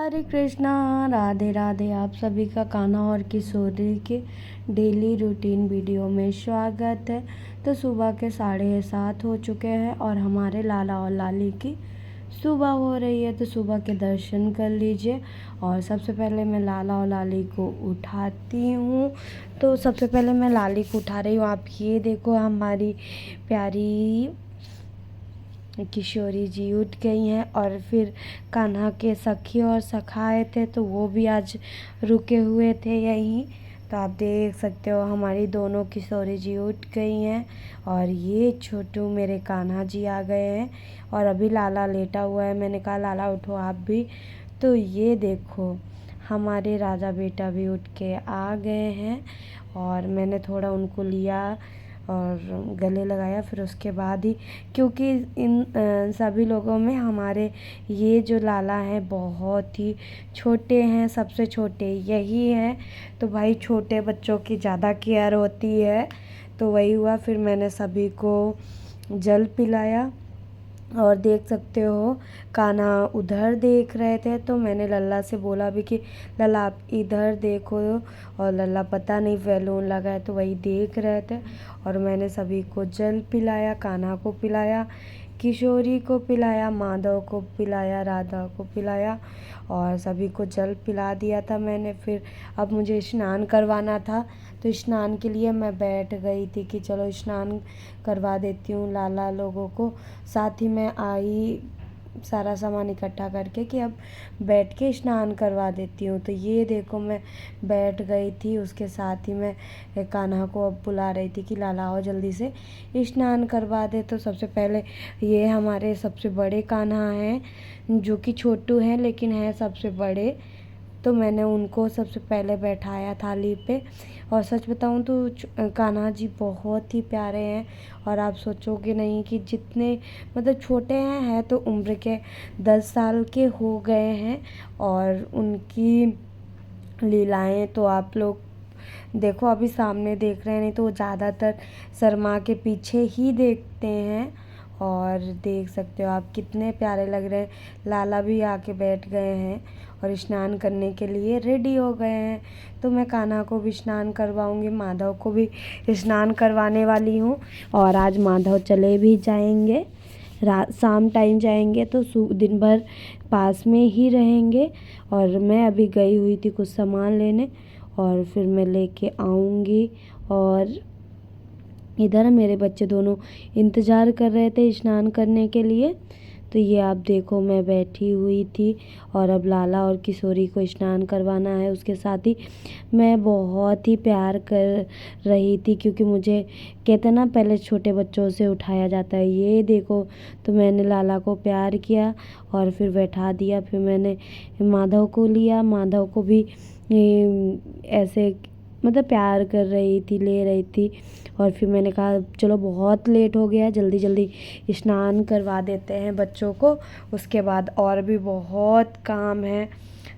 हरे कृष्णा, राधे राधे। आप सभी का कान्हा और किशोरी के डेली रूटीन वीडियो में स्वागत है। तो सुबह के 7:30 हो चुके हैं और हमारे लाला और लाली की सुबह हो रही है। तो सुबह के दर्शन कर लीजिए। और सबसे पहले मैं लाला और लाली को उठाती हूँ। तो सबसे पहले मैं लाली को उठा रही हूँ। आप ये देखो, हमारी प्यारी किशोरी जी उठ गई हैं। और फिर कान्हा के सखी और सखाए थे तो वो भी आज रुके हुए थे यहीं। तो आप देख सकते हो हमारी दोनों किशोरी जी उठ गई हैं। और ये छोटू मेरे कान्हा जी आ गए हैं। और अभी लाला लेटा हुआ है। मैंने कहा लाला उठो आप भी। तो ये देखो हमारे राजा बेटा भी उठ के आ गए हैं। और मैंने थोड़ा उनको लिया और गले लगाया। फिर उसके बाद ही, क्योंकि इन सभी लोगों में हमारे ये जो लाला हैं बहुत ही छोटे हैं, सबसे छोटे यही हैं। तो भाई छोटे बच्चों की ज़्यादा केयर होती है। तो वही हुआ। फिर मैंने सभी को जल पिलाया। और देख सकते हो कान्हा उधर देख रहे थे तो मैंने लल्ला से बोला भी कि लल्ला आप इधर देखो। और लल्ला पता नहीं बैलून लगा है तो वही देख रहे थे। और मैंने सभी को जल पिलाया, कान्हा को पिलाया, किशोरी को पिलाया, माधव को पिलाया, राधा को पिलाया और सभी को जल पिला दिया था मैंने। फिर अब मुझे स्नान करवाना था तो स्नान के लिए मैं बैठ गई थी कि चलो स्नान करवा देती हूँ लाला लोगों को। साथ ही मैं आई सारा सामान इकट्ठा करके कि अब बैठ के स्नान करवा देती हूँ। तो ये देखो मैं बैठ गई थी। उसके साथ ही मैं कान्हा को अब बुला रही थी कि लाला आओ जल्दी से स्नान करवा दे। तो सबसे पहले ये हमारे सबसे बड़े कान्हा हैं जो कि छोटू हैं लेकिन हैं सबसे बड़े। तो मैंने उनको सबसे पहले बैठाया थाली पे। और सच बताऊं तो कान्हा जी बहुत ही प्यारे हैं। और आप सोचोगे नहीं कि जितने मतलब छोटे हैं तो उम्र के 10 साल के हो गए हैं। और उनकी लीलाएं तो आप लोग देखो, अभी सामने देख रहे हैं, नहीं तो वो ज़्यादातर शर्मा के पीछे ही देखते हैं। और देख सकते हो आप कितने प्यारे लग रहे हैं। लाला भी आके बैठ गए हैं और स्नान करने के लिए रेडी हो गए हैं। तो मैं कान्हा को भी स्नान करवाऊंगी, माधव को भी स्नान करवाने वाली हूँ। और आज माधव चले भी जाएंगे, रात शाम टाइम जाएंगे तो दिन भर पास में ही रहेंगे। और मैं अभी गई हुई थी कुछ सामान लेने और फिर मैं लेके आऊँगी। और इधर मेरे बच्चे दोनों इंतज़ार कर रहे थे स्नान करने के लिए। तो ये आप देखो मैं बैठी हुई थी और अब लाला और किशोरी को स्नान करवाना है। उसके साथ ही मैं बहुत ही प्यार कर रही थी क्योंकि मुझे कहते ना पहले छोटे बच्चों से उठाया जाता है। ये देखो तो मैंने लाला को प्यार किया और फिर बैठा दिया। फिर मैंने माधव को लिया, माधव को भी ऐसे मतलब प्यार कर रही थी, ले रही थी। और फिर मैंने कहा चलो बहुत लेट हो गया, जल्दी जल्दी स्नान करवा देते हैं बच्चों को, उसके बाद और भी बहुत काम है।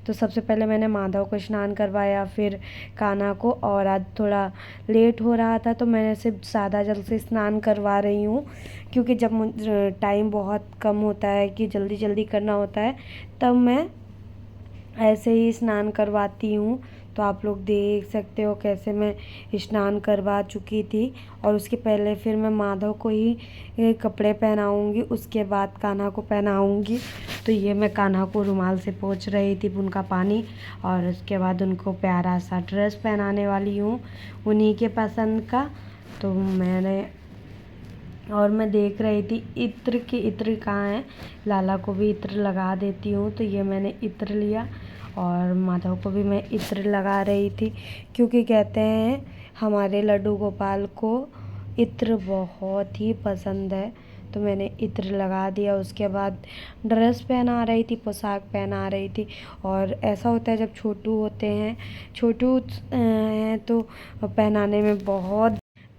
तो सबसे पहले मैंने माधव को स्नान करवाया, फिर कान्हा को। और आज थोड़ा लेट हो रहा था तो मैंने सिर्फ सादा जल से स्नान करवा रही हूँ क्योंकि जब टाइम बहुत कम होता है कि जल्दी जल्दी करना होता है तब मैं ऐसे ही स्नान करवाती हूँ। तो आप लोग देख सकते हो कैसे मैं स्नान करवा चुकी थी। और उसके पहले फिर मैं माधव को ही कपड़े पहनाऊँगी, उसके बाद कान्हा को पहनाऊँगी। तो ये मैं कान्हा को रुमाल से पोंछ रही थी उनका पानी। और उसके बाद उनको प्यारा सा ड्रेस पहनाने वाली हूँ उन्हीं के पसंद का। तो मैं देख रही थी इत्र कहाँ है, लाला को भी इत्र लगा देती हूँ। तो ये मैंने इत्र लिया और माधव को भी मैं इत्र लगा रही थी क्योंकि कहते हैं हमारे लड्डू गोपाल को इत्र बहुत ही पसंद है। तो मैंने इत्र लगा दिया। उसके बाद ड्रेस पहना रही थी, पोशाक पहना रही थी। और ऐसा होता है जब छोटू होते हैं, छोटू हैं तो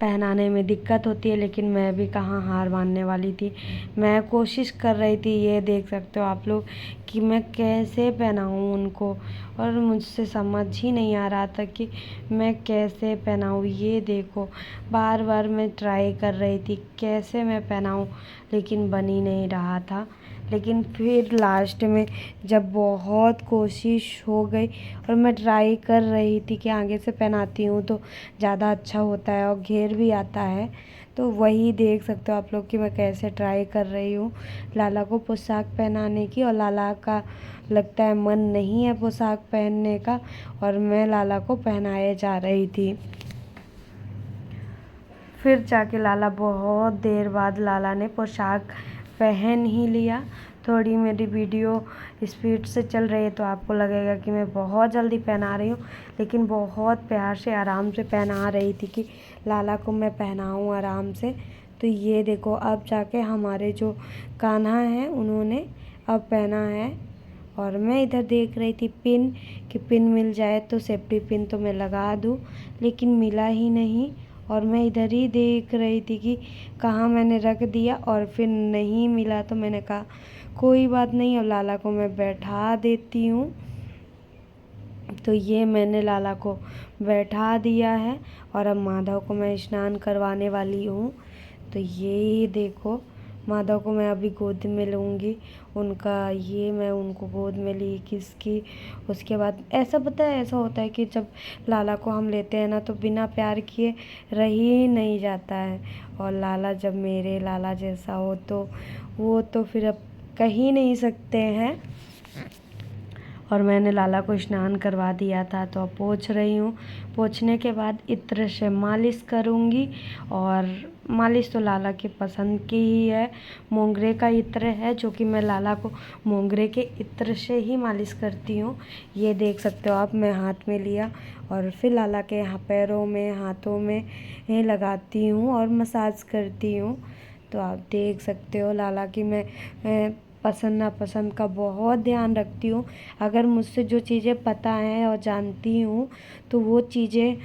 पहनाने में दिक्कत होती है। लेकिन मैं भी कहाँ हार मानने वाली थी, मैं कोशिश कर रही थी। ये देख सकते हो आप लोग कि मैं कैसे पहनाऊँ उनको। और मुझसे समझ ही नहीं आ रहा था कि मैं कैसे पहनाऊँ। ये देखो बार बार मैं ट्राई कर रही थी कैसे मैं पहनाऊँ लेकिन बन ही नहीं रहा था। लेकिन फिर लास्ट में जब बहुत कोशिश हो गई और मैं ट्राई कर रही थी कि आगे से पहनाती हूँ तो ज़्यादा अच्छा होता है और घेर भी आता है, तो वही देख सकते हो आप लोग कि मैं कैसे ट्राई कर रही हूँ लाला को पोशाक पहनाने की। और लाला का लगता है मन नहीं है पोशाक पहनने का, और मैं लाला को पहनाए जा रही थी। फिर जाके लाला बहुत देर बाद लाला ने पोशाक पहन ही लिया। थोड़ी मेरी वीडियो स्पीड से चल रही है तो आपको लगेगा कि मैं बहुत जल्दी पहना रही हूँ, लेकिन बहुत प्यार से आराम से पहना रही थी कि लाला को मैं पहनाऊँ आराम से। तो ये देखो अब जाके हमारे जो कान्हा हैं उन्होंने अब पहना है, और मैं इधर देख रही थी पिन कि पिन मिल जाए तो सेफ्टी पिन तो मैं लगा दूँ, लेकिन मिला ही नहीं। और मैं इधर ही देख रही थी कि कहाँ मैंने रख दिया, और फिर नहीं मिला तो मैंने कहा कोई बात नहीं, अब लाला को मैं बैठा देती हूँ। तो ये मैंने लाला को बैठा दिया है और अब माधव को मैं स्नान करवाने वाली हूँ। तो ये देखो माधव को मैं अभी गोद में लूँगी उनका, ये मैं उनको गोद में ली किसकी। उसके बाद ऐसा पता है ऐसा होता है कि जब लाला को हम लेते हैं ना तो बिना प्यार किए रह ही नहीं जाता है, और लाला जब मेरे लाला जैसा हो तो वो तो फिर अब कह ही नहीं सकते हैं। और मैंने लाला को स्नान करवा दिया था तो अब पोंछ रही हूँ। पोंछने के बाद इत्र से मालिश करूँगी, और मालिश तो लाला के पसंद की ही है। मोंगरे का इत्र है जो कि मैं लाला को मोंगरे के इत्र से ही मालिश करती हूँ। ये देख सकते हो आप, मैं हाथ में लिया और फिर लाला के पैरों में हाथों में लगाती हूँ और मसाज करती हूँ। तो आप देख सकते हो लाला की मैं पसंद नापसंद का बहुत ध्यान रखती हूँ। अगर मुझसे जो चीज़ें पता हैं और जानती हूँ तो वो चीज़ें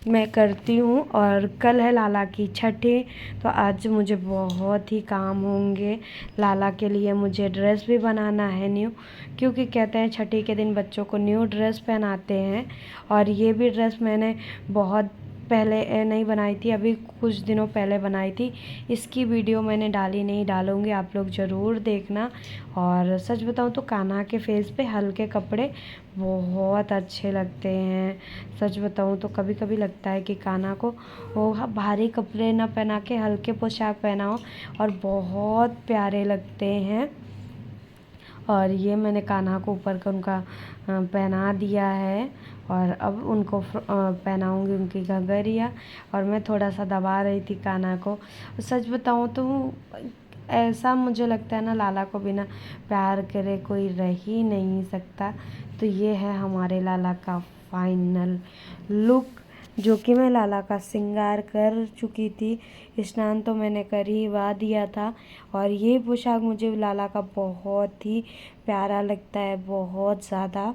मैं करती हूँ। और कल है लाला की छठी, तो आज मुझे बहुत ही काम होंगे। लाला के लिए मुझे ड्रेस भी बनाना है न्यू, क्योंकि कहते हैं छठी के दिन बच्चों को न्यू ड्रेस पहनाते हैं। और ये भी ड्रेस मैंने बहुत पहले नहीं बनाई थी, अभी कुछ दिनों पहले बनाई थी। इसकी वीडियो मैंने डाली नहीं, डालूँगी, आप लोग ज़रूर देखना। और सच बताऊँ तो कान्हा के फेस पे हल्के कपड़े बहुत अच्छे लगते हैं। सच बताऊँ तो कभी कभी लगता है कि कान्हा को वो भारी कपड़े ना पहना के हल्के पोशाक पहनाओ, और बहुत प्यारे लगते हैं। और ये मैंने कान्हा को ऊपर का उनका पहना दिया है, और अब उनको पहनाऊँगी उनकी घघरिया। और मैं थोड़ा सा दबा रही थी कान्हा को। सच बताऊँ तो ऐसा मुझे लगता है ना, लाला को बिना प्यार करे कोई रह ही नहीं सकता। तो ये है हमारे लाला का फाइनल लुक, जो कि मैं लाला का श्रृंगार कर चुकी थी। स्नान तो मैंने कर ही दिया था, और ये पोशाक मुझे लाला का बहुत ही प्यारा लगता है, बहुत ज़्यादा।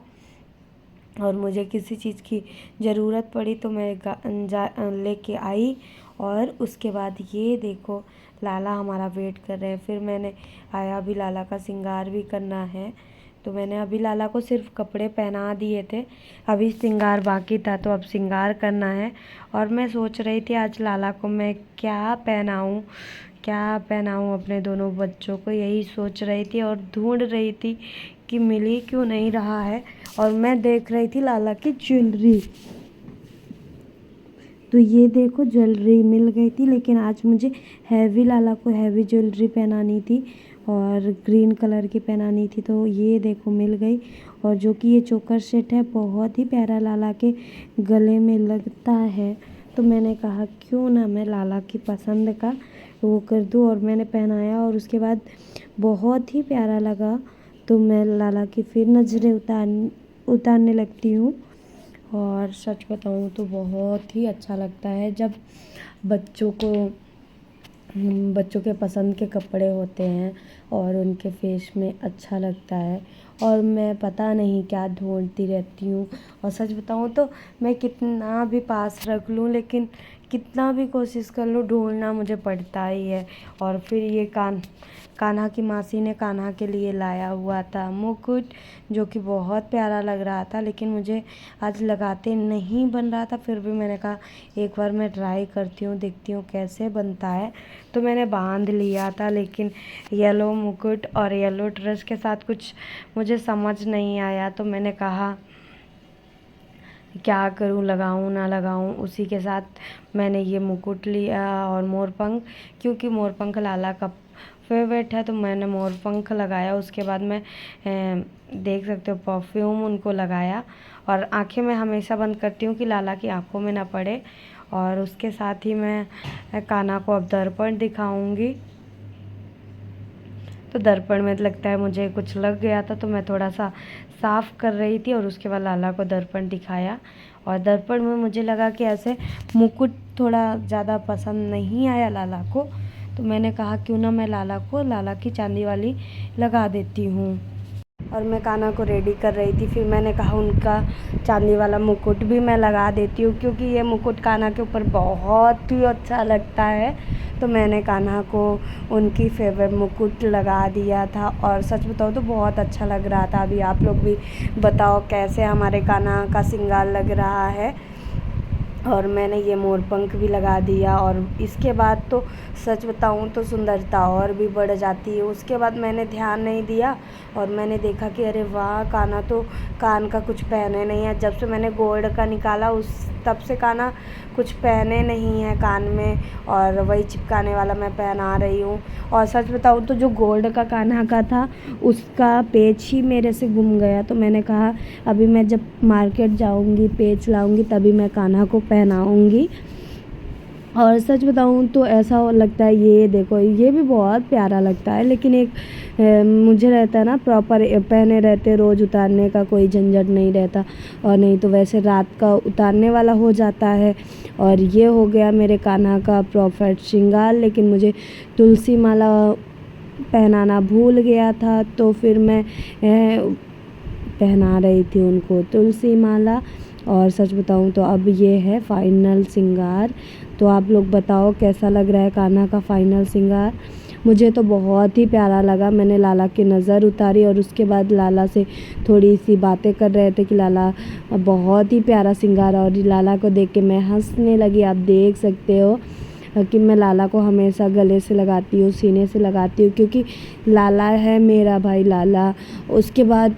और मुझे किसी चीज़ की ज़रूरत पड़ी तो मैं लेके आई। और उसके बाद ये देखो लाला हमारा वेट कर रहे हैं। फिर मैंने आया, अभी लाला का श्रृंगार भी करना है, तो मैंने अभी लाला को सिर्फ कपड़े पहना दिए थे, अभी श्रृंगार बाकी था, तो अब श्रृंगार करना है। और मैं सोच रही थी आज लाला को मैं क्या पहनाऊँ अपने दोनों बच्चों को, यही सोच रही थी और ढूंढ रही थी कि मिल ही क्यों नहीं रहा है। और मैं देख रही थी लाला की ज्वेलरी, तो ये देखो ज्वेलरी मिल गई थी, लेकिन आज मुझे लाला को हैवी ज्वेलरी पहनानी थी और ग्रीन कलर की पहनानी थी, तो ये देखो मिल गई। और जो कि ये चोकर सेट है बहुत ही प्यारा लाला के गले में लगता है, तो मैंने कहा क्यों ना मैं लाला की पसंद का वो कर दूँ, और मैंने पहनाया और उसके बाद बहुत ही प्यारा लगा। तो मैं लाला की फिर नज़रें उतारने लगती हूँ। और सच बताऊँ तो बहुत ही अच्छा लगता है जब बच्चों के पसंद के कपड़े होते हैं और उनके फेस में अच्छा लगता है। और मैं पता नहीं क्या ढूंढती रहती हूँ, और सच बताऊँ तो मैं कितना भी पास रख लूँ लेकिन कितना भी कोशिश कर लो ढूंढना मुझे पड़ता ही है। और फिर ये कान्हा की मासी ने कान्हा के लिए लाया हुआ था मुकुट, जो कि बहुत प्यारा लग रहा था, लेकिन मुझे आज लगाते नहीं बन रहा था। फिर भी मैंने कहा एक बार मैं ट्राई करती हूँ, देखती हूँ कैसे बनता है। तो मैंने बांध लिया था, लेकिन येलो मुकुट और येलो ड्रेस के साथ कुछ मुझे समझ नहीं आया। तो मैंने कहा क्या करूं, लगाऊं ना लगाऊं। उसी के साथ मैंने ये मुकुट लिया और मोरपंख, क्योंकि मोरपंख लाला का फेवरेट है, तो मैंने मोरपंख लगाया। उसके बाद मैं देख सकते हो परफ्यूम उनको लगाया, और आंखें मैं हमेशा बंद करती हूँ कि लाला की आंखों में ना पड़े। और उसके साथ ही मैं कान्हा को अब दर्पण दिखाऊंगी। तो दर्पण में लगता है मुझे कुछ लग गया था, तो मैं थोड़ा सा साफ़ कर रही थी और उसके बाद लाला को दर्पण दिखाया। और दर्पण में मुझे लगा कि ऐसे मुकुट थोड़ा ज़्यादा पसंद नहीं आया लाला को, तो मैंने कहा क्यों ना मैं लाला की चांदी वाली लगा देती हूँ। और मैं कान्हा को रेडी कर रही थी, फिर मैंने कहा उनका चांदी वाला मुकुट भी मैं लगा देती हूँ, क्योंकि ये मुकुट कान्हा के ऊपर बहुत ही अच्छा लगता है। तो मैंने कान्हा को उनकी फेवरेट मुकुट लगा दिया था, और सच बताओ तो बहुत अच्छा लग रहा था। अभी आप लोग भी बताओ कैसे हमारे कान्हा का श्रृंगार लग रहा है। और मैंने ये मोरपंख भी लगा दिया, और इसके बाद तो सच बताऊं तो सुंदरता और भी बढ़ जाती है। उसके बाद मैंने ध्यान नहीं दिया और मैंने देखा कि अरे वाह, कान्हा तो कान का कुछ पहने नहीं है। जब से मैंने गोल्ड का निकाला तब से कान्हा कुछ पहने नहीं है कान में, और वही चिपकाने वाला मैं पहना रही हूँ। और सच बताऊँ तो जो गोल्ड का कान्हा का था उसका पेच ही मेरे से गुम गया। तो मैंने कहा अभी मैं जब मार्केट जाऊँगी पेच लाऊँगी तभी मैं कान्हा को पहनाऊँगी। और सच बताऊँ तो ऐसा लगता है, ये देखो ये भी बहुत प्यारा लगता है, लेकिन एक मुझे रहता है ना प्रॉपर पहने रहते, रोज़ उतारने का कोई झंझट नहीं रहता, और नहीं तो वैसे रात का उतारने वाला हो जाता है। और ये हो गया मेरे कान्हा का प्रॉपर श्रृंगार, लेकिन मुझे तुलसी माला पहनाना भूल गया था, तो फिर मैं पहना रही थी उनको तुलसी माला। और सच बताऊं तो अब ये है फाइनल श्रृंगार। तो आप लोग बताओ कैसा लग रहा है कान्हा का फाइनल श्रृंगार। मुझे तो बहुत ही प्यारा लगा। मैंने लाला की नज़र उतारी और उसके बाद लाला से थोड़ी सी बातें कर रहे थे कि लाला बहुत ही प्यारा श्रृंगार, और लाला को देख के मैं हंसने लगी। आप देख सकते हो कि मैं लाला को हमेशा गले से लगाती हूँ, सीने से लगाती हूँ, क्योंकि लाला है मेरा भाई लाला। उसके बाद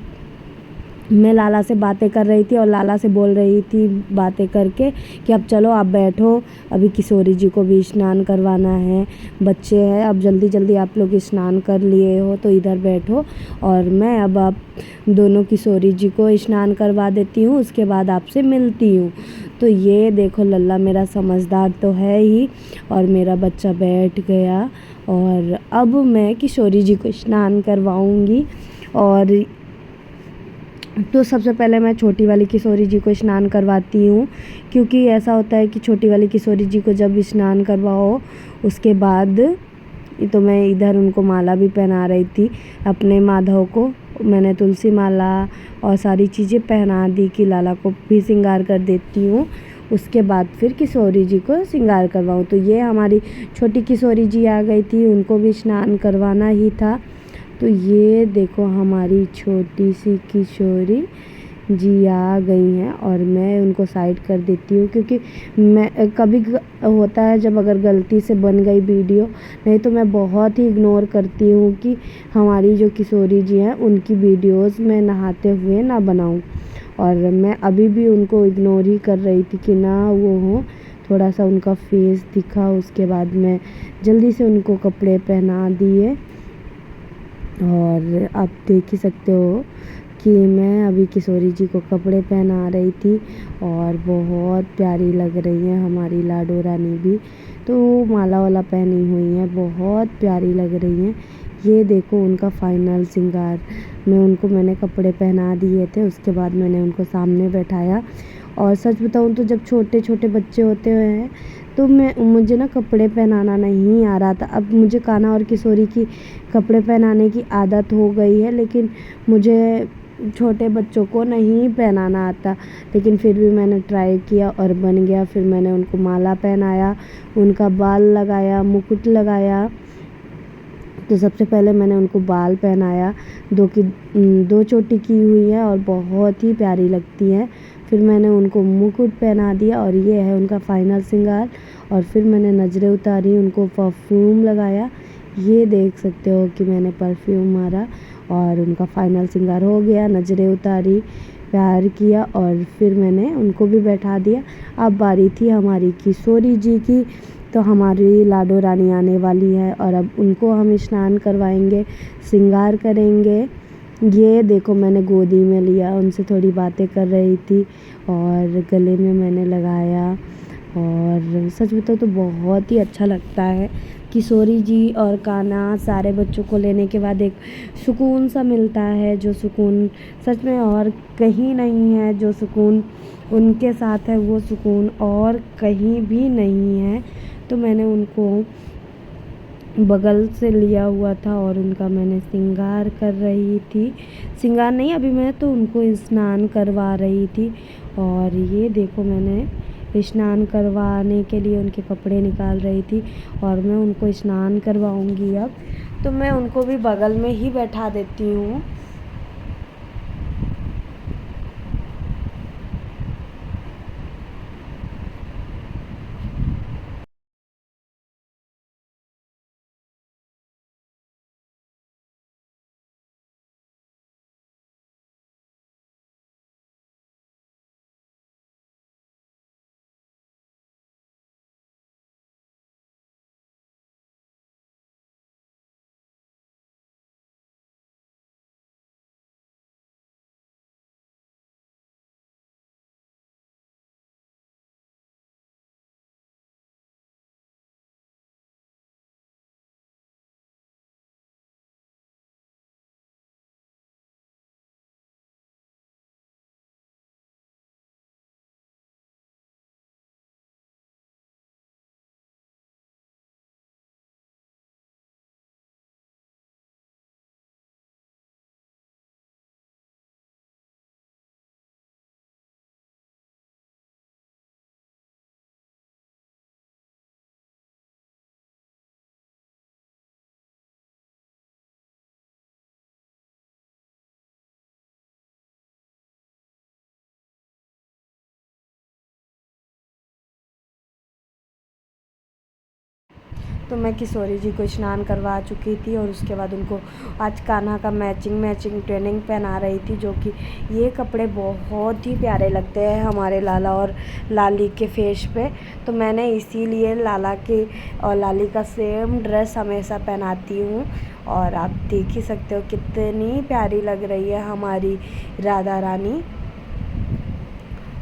मैं लाला से बातें कर रही थी और लाला से बोल रही थी बातें करके कि अब चलो आप बैठो, अभी किशोरी जी को भी स्नान करवाना है, बच्चे हैं, अब जल्दी जल्दी आप लोग स्नान कर लिए हो तो इधर बैठो, और मैं अब आप दोनों किशोरी जी को स्नान करवा देती हूँ, उसके बाद आपसे मिलती हूँ। तो ये देखो लल्ला मेरा समझदार तो है ही, और मेरा बच्चा बैठ गया। और अब मैं किशोरी जी को स्नान करवाऊँगी। और तो सबसे पहले मैं छोटी वाली किशोरी जी को स्नान करवाती हूँ, क्योंकि ऐसा होता है कि छोटी वाली किशोरी जी को जब स्नान करवाओ उसके बाद, तो मैं इधर उनको माला भी पहना रही थी अपने माधव को। मैंने तुलसी माला और सारी चीज़ें पहना दी कि लाला को भी श्रृंगार कर देती हूँ, उसके बाद फिर किशोरी जी को श्रृंगार करवाऊँ। तो ये हमारी छोटी किशोरी जी आ गई थी, उनको भी स्नान करवाना ही था। तो ये देखो हमारी छोटी सी किशोरी जी आ गई हैं, और मैं उनको साइड कर देती हूँ, क्योंकि मैं कभी होता है जब अगर गलती से बन गई वीडियो, नहीं तो मैं बहुत ही इग्नोर करती हूँ कि हमारी जो किशोरी जी हैं उनकी वीडियोस मैं नहाते हुए ना बनाऊँ। और मैं अभी भी उनको इग्नोर ही कर रही थी कि ना वो हो, थोड़ा सा उनका फेस दिखा, उसके बाद मैं जल्दी से उनको कपड़े पहना दिए। और आप देख ही सकते हो कि मैं अभी किशोरी जी को कपड़े पहना रही थी, और बहुत प्यारी लग रही है हमारी लाडो रानी भी। तो माला वाला पहनी हुई है, बहुत प्यारी लग रही हैं। ये देखो उनका फाइनल श्रृंगार, मैंने कपड़े पहना दिए थे, उसके बाद मैंने उनको सामने बैठाया। और सच बताऊँ तो जब छोटे छोटे बच्चे होते हैं तो मुझे ना कपड़े पहनाना नहीं आ रहा था। अब मुझे कान्हा और किशोरी की कपड़े पहनाने की आदत हो गई है, लेकिन मुझे छोटे बच्चों को नहीं पहनाना आता, लेकिन फिर भी मैंने ट्राई किया और बन गया। फिर मैंने उनको माला पहनाया, उनका बाल लगाया, मुकुट लगाया। तो सबसे पहले मैंने उनको बाल पहनाया, दो चोटी की हुई है और बहुत ही प्यारी लगती है। फिर मैंने उनको मुकुट पहना दिया और ये है उनका फाइनल श्रृंगार। और फिर मैंने नजरें उतारी, उनको परफ्यूम लगाया। ये देख सकते हो कि मैंने परफ्यूम मारा और उनका फाइनल श्रृंगार हो गया। नजरें उतारी, प्यार किया और फिर मैंने उनको भी बैठा दिया। अब बारी थी हमारी किशोरी जी की। तो हमारी लाडो रानी आने वाली है और अब उनको हम स्नान करवाएंगे, श्रृंगार करेंगे। ये देखो मैंने गोदी में लिया, उनसे थोड़ी बातें कर रही थी और गले में मैंने लगाया। और सच बताओ तो बहुत ही अच्छा लगता है। किशोरी जी और कान्हा सारे बच्चों को लेने के बाद एक सुकून सा मिलता है, जो सुकून सच में और कहीं नहीं है। जो सुकून उनके साथ है वो सुकून और कहीं भी नहीं है। तो मैंने उनको बगल से लिया हुआ था और उनका मैंने श्रृंगार कर रही थी। श्रृंगार नहीं, अभी मैं तो उनको स्नान करवा रही थी। और ये देखो मैंने स्नान करवाने के लिए उनके कपड़े निकाल रही थी और मैं उनको स्नान करवाऊंगी अब। तो मैं उनको भी बगल में ही बैठा देती हूँ। तो मैं किशोरी जी को स्नान करवा चुकी थी और उसके बाद उनको आज कान्हा का मैचिंग ट्रेनिंग पहना रही थी, जो कि ये कपड़े बहुत ही प्यारे लगते हैं हमारे लाला और लाली के फेस पे। तो मैंने इसीलिए लाला के और लाली का सेम ड्रेस हमेशा पहनाती हूँ। और आप देख ही सकते हो कितनी प्यारी लग रही है हमारी राधा रानी।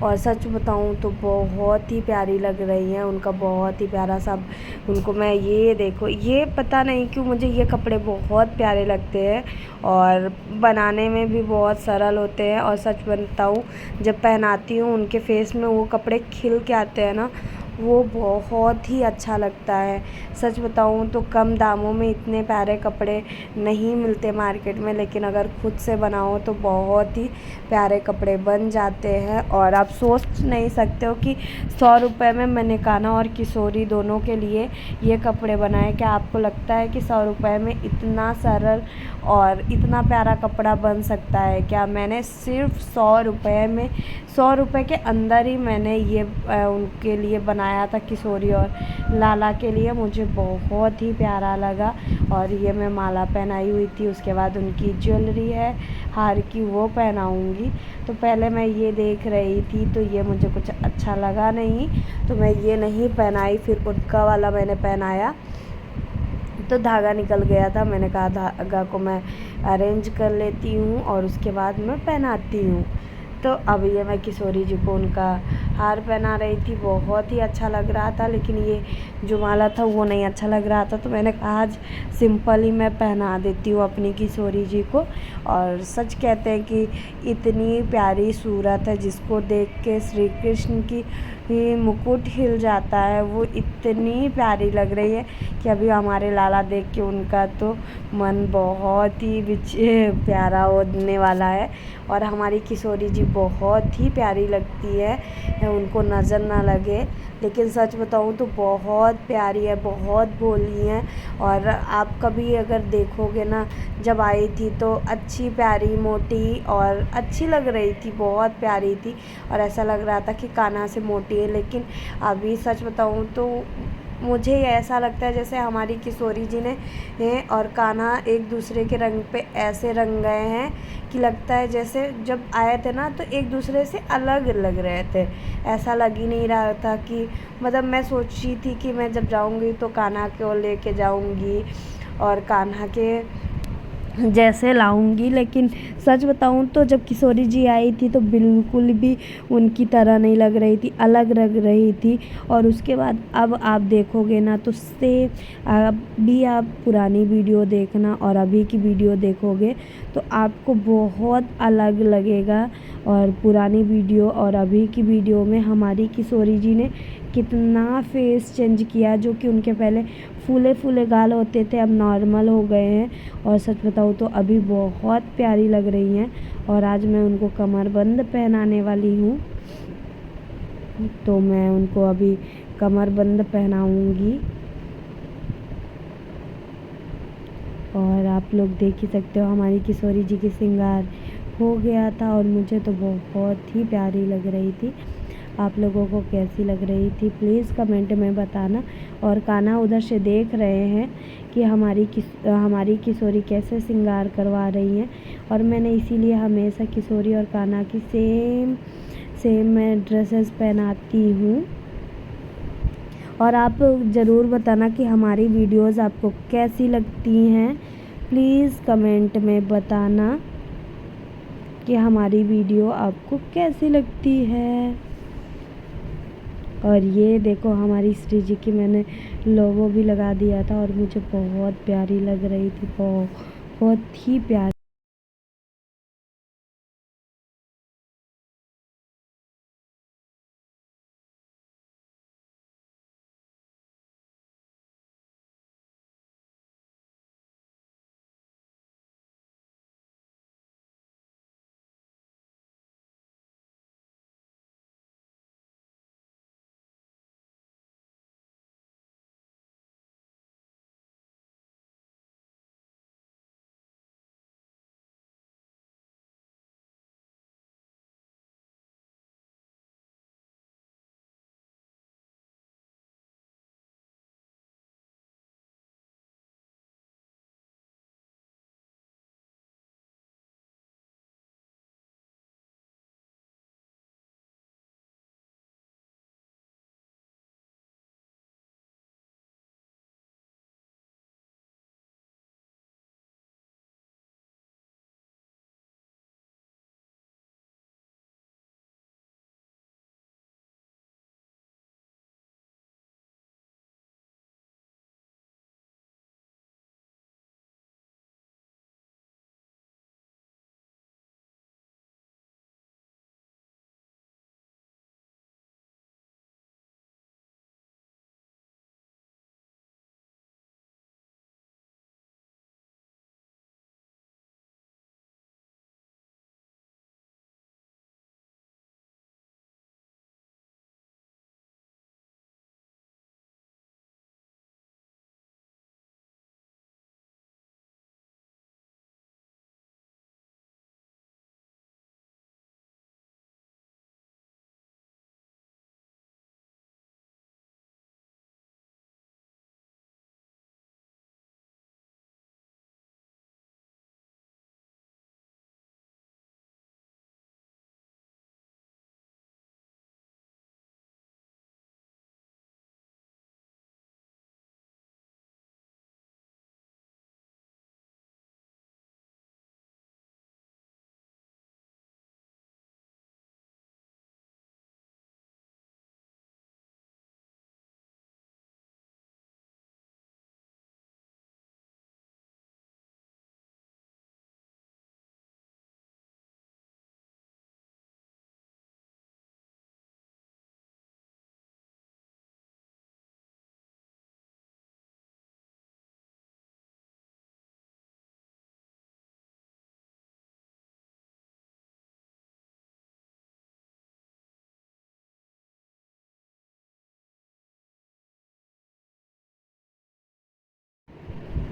और सच बताऊँ तो बहुत ही प्यारी लग रही हैं, उनका बहुत ही प्यारा सा उनको मैं ये देखो, ये पता नहीं क्यों मुझे ये कपड़े बहुत प्यारे लगते हैं और बनाने में भी बहुत सरल होते हैं। और सच बताऊँ जब पहनाती हूँ उनके फेस में वो कपड़े खिल के आते हैं ना, वो बहुत ही अच्छा लगता है। सच बताऊँ तो कम दामों में इतने प्यारे कपड़े नहीं मिलते मार्केट में, लेकिन अगर खुद से बनाओ तो बहुत ही प्यारे कपड़े बन जाते हैं। और आप सोच नहीं सकते हो कि 100 रुपये में मैंने कान्हा और किशोरी दोनों के लिए ये कपड़े बनाए। क्या आपको लगता है कि 100 रुपये में इतना सरल और इतना प्यारा कपड़ा बन सकता है क्या? मैंने सिर्फ 100 रुपये में 100 रुपये के अंदर ही मैंने ये उनके लिए बनाया था, किशोरी और लाला के लिए। मुझे बहुत ही प्यारा लगा। और ये मैं माला पहनाई हुई थी, उसके बाद उनकी ज्वेलरी है हार की, वो पहनाऊँगी। तो पहले मैं ये देख रही थी तो ये मुझे कुछ अच्छा लगा नहीं, तो मैं ये नहीं पहनाई। फिर उनका वाला मैंने पहनाया तो धागा निकल गया था। मैंने कहा धागा को मैं अरेंज कर लेती हूँ और उसके बाद मैं पहनाती हूँ। तो अब ये मैं किशोरी जी को उनका हार पहना रही थी, बहुत ही अच्छा लग रहा था। लेकिन ये जो माला था वो नहीं अच्छा लग रहा था, तो मैंने कहा आज सिंपल ही मैं पहना देती हूँ अपनी किशोरी जी को। और सच कहते हैं कि इतनी प्यारी सूरत है, जिसको देख के श्री कृष्ण की मुकुट हिल जाता है। वो इतनी प्यारी लग रही है कि अभी हमारे लाला देख के उनका तो मन बहुत ही प्यारा होने वाला है। और हमारी किशोरी जी बहुत ही प्यारी लगती है, उनको नज़र ना लगे। लेकिन सच बताऊँ तो बहुत प्यारी है, बहुत भोली हैं। और आप कभी अगर देखोगे ना, जब आई थी तो अच्छी प्यारी मोटी और अच्छी लग रही थी, बहुत प्यारी थी। और ऐसा लग रहा था कि कान्हा से मोटी है। लेकिन अभी सच बताऊँ तो मुझे ऐसा लगता है जैसे हमारी किशोरी जी ने और कान्हा एक दूसरे के रंग पे ऐसे रंग गए हैं कि लगता है जैसे जब आए थे ना तो एक दूसरे से अलग लग रहे थे। ऐसा लग ही नहीं रहा था कि मतलब मैं सोची थी कि मैं जब जाऊंगी तो कान्हा को लेके जाऊंगी और कान्हा के जैसे लाऊंगी। लेकिन सच बताऊं तो जब किशोरी जी आई थी तो बिल्कुल भी उनकी तरह नहीं लग रही थी, अलग लग रही थी। और उसके बाद अब आप देखोगे ना तो अभी आप पुरानी वीडियो देखना और अभी की वीडियो देखोगे तो आपको बहुत अलग लगेगा। और पुरानी वीडियो और अभी की वीडियो में हमारी किशोरी जी ने कितना फेस चेंज किया, जो कि उनके पहले फूले फूले गाल होते थे अब नॉर्मल हो गए हैं। और सच बताऊँ तो अभी बहुत प्यारी लग रही हैं। और आज मैं उनको कमरबंद पहनाने वाली हूँ, तो मैं उनको अभी कमरबंद पहनाऊँगी। और आप लोग देख ही सकते हो हमारी किशोरी जी की श्रृंगार हो गया था और मुझे तो बहुत ही प्यारी लग रही थी। आप लोगों को कैसी लग रही थी प्लीज़ कमेंट में बताना। और कान्हा उधर से देख रहे हैं कि हमारी किशोरी कैसे श्रृंगार करवा रही हैं। और मैंने इसीलिए हमेशा किशोरी और कान्हा की सेम मैं ड्रेसेस पहनाती हूँ। और आप ज़रूर बताना कि हमारी वीडियोस आपको कैसी लगती हैं। प्लीज़ कमेंट में बताना कि हमारी वीडियो आपको कैसी लगती है। और ये देखो हमारी श्री जी की मैंने लोगो भी लगा दिया था और मुझे बहुत प्यारी लग रही थी, बहुत ही प्यारी।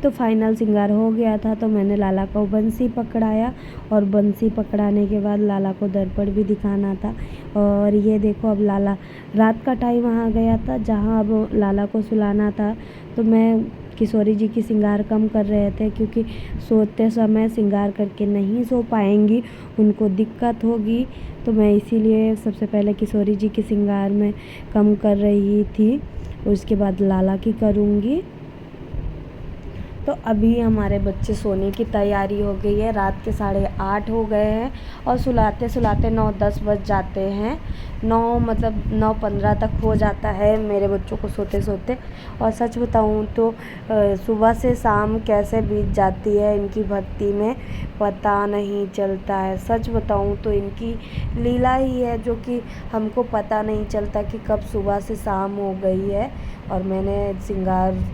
तो फाइनल श्रृंगार हो गया था। तो मैंने लाला को बंसी पकड़ाया और बंसी पकड़ाने के बाद लाला को दर्पण भी दिखाना था। और ये देखो अब लाला रात का टाइम आ गया था जहाँ अब लाला को सुलाना था। तो मैं किशोरी जी की श्रृंगार कम कर रहे थे क्योंकि सोते समय श्रृंगार करके नहीं सो पाएंगी, उनको दिक्कत होगी। तो मैं इसीलिए सबसे पहले किशोरी जी की श्रृंगार में कम कर रही थी, उसके बाद लाला की करूँगी। तो अभी हमारे बच्चे सोने की तैयारी हो गई है। रात के 8:30 हो गए हैं और सुलाते सुलाते 9-10 बज जाते हैं। 9:15 तक हो जाता है मेरे बच्चों को सोते सोते। और सच बताऊं तो सुबह से शाम कैसे बीत जाती है इनकी भक्ति में पता नहीं चलता है। सच बताऊं तो इनकी लीला ही है जो कि हमको पता नहीं चलता कि कब सुबह से शाम हो गई है। और मैंने श्रृंगार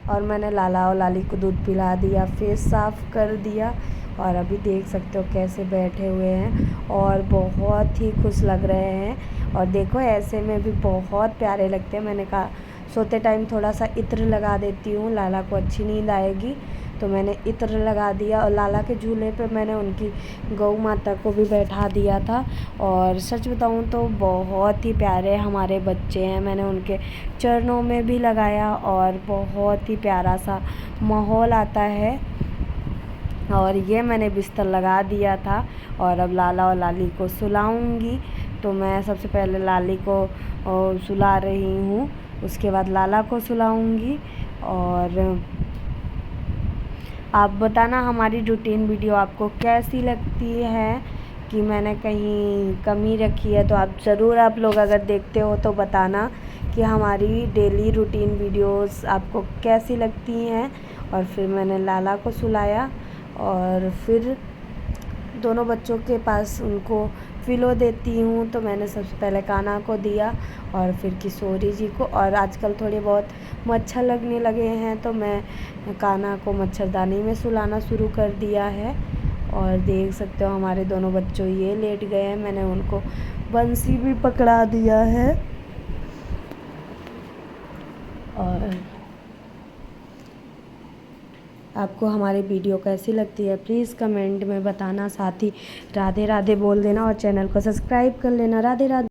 और मैंने लाला और लाली को दूध पिला दिया, फेस साफ़ कर दिया। और अभी देख सकते हो कैसे बैठे हुए हैं और बहुत ही खुश लग रहे हैं। और देखो ऐसे में भी बहुत प्यारे लगते हैं। मैंने कहा सोते टाइम थोड़ा सा इत्र लगा देती हूँ, लाला को अच्छी नींद आएगी। तो मैंने इत्र लगा दिया और लाला के झूले पे मैंने उनकी गौ माता को भी बैठा दिया था। और सच बताऊँ तो बहुत ही प्यारे हमारे बच्चे हैं। मैंने उनके चरणों में भी लगाया और बहुत ही प्यारा सा माहौल आता है। और ये मैंने बिस्तर लगा दिया था और अब लाला और लाली को सुलाऊंगी। तो मैं सबसे पहले लाली को सुला रही हूँ, उसके बाद लाला को सुलाऊंगी। और आप बताना हमारी रूटीन वीडियो आपको कैसी लगती है, कि मैंने कहीं कमी रखी है तो आप ज़रूर, आप लोग अगर देखते हो तो बताना कि हमारी डेली रूटीन वीडियोस आपको कैसी लगती हैं। और फिर मैंने लाला को सुलाया और फिर दोनों बच्चों के पास उनको पिलो देती हूँ। तो मैंने सबसे पहले कान्हा को दिया और फिर किशोरी जी को। और आजकल थोड़े बहुत मच्छर लगने लगे हैं तो मैं कान्हा को मच्छरदानी में सुलाना शुरू कर दिया है। और देख सकते हो हमारे दोनों बच्चों ये लेट गए हैं, मैंने उनको बंसी भी पकड़ा दिया है। और आपको हमारी वीडियो कैसी लगती है प्लीज़ कमेंट में बताना, साथ ही राधे राधे बोल देना और चैनल को सब्सक्राइब कर लेना। राधे राधे।